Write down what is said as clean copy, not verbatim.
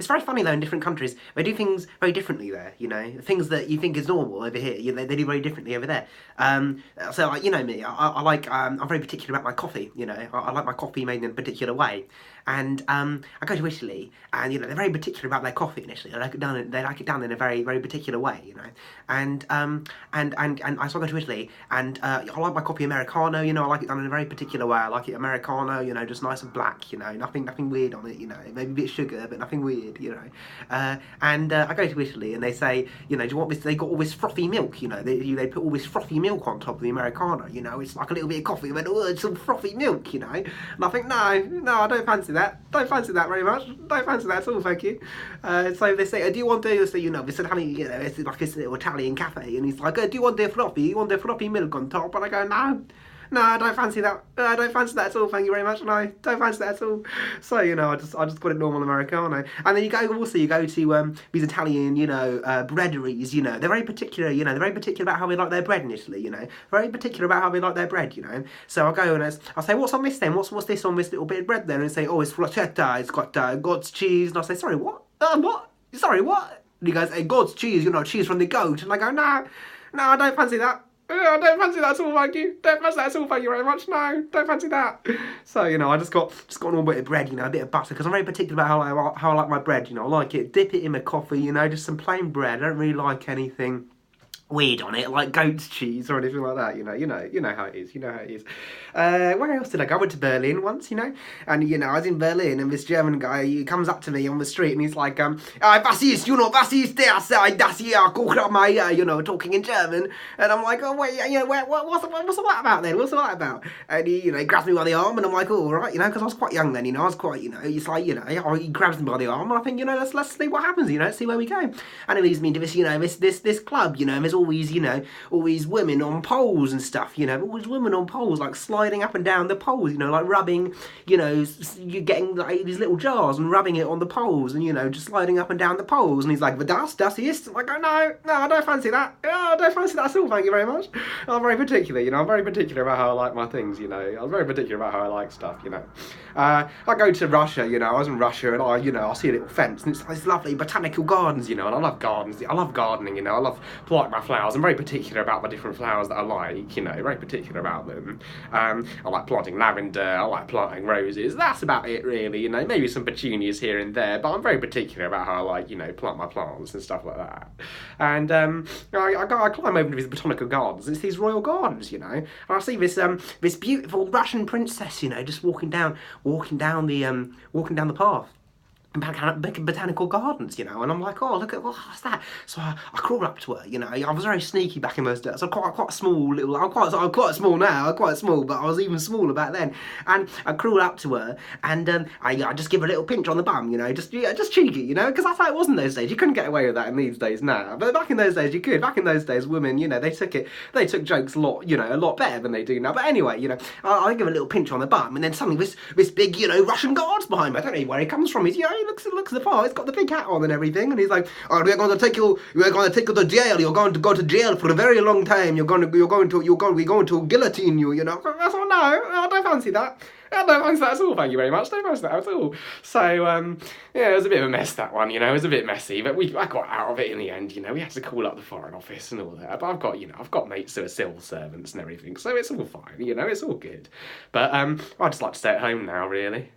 it's very funny though, in different countries, they do things very differently there, you know. Things that you think is normal over here, they do very differently over there. So, like, you know me, I like, I'm very particular about my coffee, you know. I like my coffee made in a particular way. And I go to Italy, and you know they're very particular about their coffee in Italy. They like it done in a very very particular way, you know. And I so I go to Italy, and I like my coffee Americano. You know, I like it done in a very particular way. I like it Americano, you know, just nice and black. You know, nothing weird on it. You know, maybe a bit of sugar, but nothing weird. You know. And I go to Italy, and they say, you know, do you want this? They got all this frothy milk. You know, they put all this frothy milk on top of the Americano. You know, it's like a little bit of coffee, but it's some frothy milk. You know, and I think no, I don't fancy that. Don't fancy that very much. Don't fancy that at all, thank you. So they say, do you want to, so, you know, this Italian, you know, it's like this little Italian cafe, and he's like, do you want the floppy? You want the floppy milk on top? And I go, no, I don't fancy that. I don't fancy that at all. Thank you very much. No, don't fancy that at all. So, you know, I just got it normal Americano. And then you go to these Italian, you know, breaderies. You know, they're very particular. You know, they're very particular about how they like their bread in Italy. You know, very particular about how they like their bread. You know, so I go and I say, what's on this then? What's this on this little bit of bread then? And they say, oh, it's flocetta. It's got God's cheese. And I say, sorry, what? What? Sorry, what? And he goes, hey, God's cheese. You know, cheese from the goat. And I go, no, I don't fancy that. I don't fancy that at all, thank you. Don't fancy that at all, thank you very much. No, don't fancy that. So, you know, I just got an all bit of bread, you know, a bit of butter, because I'm very particular about how I like my bread, you know. I like it, dip it in my coffee, you know, just some plain bread. I don't really like anything weird on it, like goat's cheese or anything like that, you know how it is, where else did I go? I went to Berlin once, you know, and, you know, I was in Berlin, and this German guy, he comes up to me on the street, and he's like, was ist, you know, was ist das hier, Kuchameier, you know, talking in German, and I'm like, oh, wait, you know, what's all that about then, what's all that about? And he, you know, he grabs me by the arm, and I'm like, oh, all right, you know, because I was quite young then, you know, I was quite, you know, it's like, you know, he grabs me by the arm, and I think, you know, let's see what happens, you know, let's see where we go, and he leads me into this, you know, this club, you know, and there's always, you know, all these women on poles and stuff, you know, all these women on poles, like sliding up and down the poles, you know, like rubbing, you know, you're getting like these little jars and rubbing it on the poles, and, you know, just sliding up and down the poles, and he's like, das ist, I'm like, oh, no, I don't fancy that, I don't fancy that at all, thank you very much. I'm very particular, you know, I'm very particular about how I like my things, you know, I'm very particular about how I like stuff, you know. I go to Russia, you know, I was in Russia, and I see a little fence, and it's these lovely botanical gardens, you know, and I love gardens, I love gardening, you know, I love planting my flowers. I'm very particular about the different flowers that I like, you know, very particular about them. I like planting lavender, I like planting roses, that's about it really, you know, maybe some petunias here and there, but I'm very particular about how I like, you know, plant my plants and stuff like that. And I climb over to these botanical gardens, and it's these royal gardens, you know, and I see this beautiful Russian princess, you know, just walking down the path. Botanical gardens, you know, and I'm like, oh, look at what's that? So I crawl up to her, you know. I was very sneaky back in those days. I'm quite small, little. I'm quite small now. I'm quite small, but I was even smaller back then. And I crawl up to her, and I just give her a little pinch on the bum, you know, just cheeky, you know, because that's how it was in those days. You couldn't get away with that in these days now, but back in those days you could. Back in those days, women, you know, they took jokes a lot better than they do now. But anyway, you know, I give her a little pinch on the bum, and then suddenly this big, you know, Russian guard's behind me. I don't know where he comes from. He's, you know, looks the part. He's got the big hat on and everything, and he's like, "Oh, we're going to take you to jail. You're going to go to jail for a very long time. We're going to guillotine you. You know." I thought, no, I don't fancy that. I don't fancy that at all, thank you very much. Don't fancy that at all. So, yeah, it was a bit of a mess, that one, you know. It was a bit messy, but I got out of it in the end, you know. We had to call up the Foreign Office and all that. But I've got mates who are civil servants and everything, so it's all fine, you know. It's all good. But, I'd just like to stay at home now, really.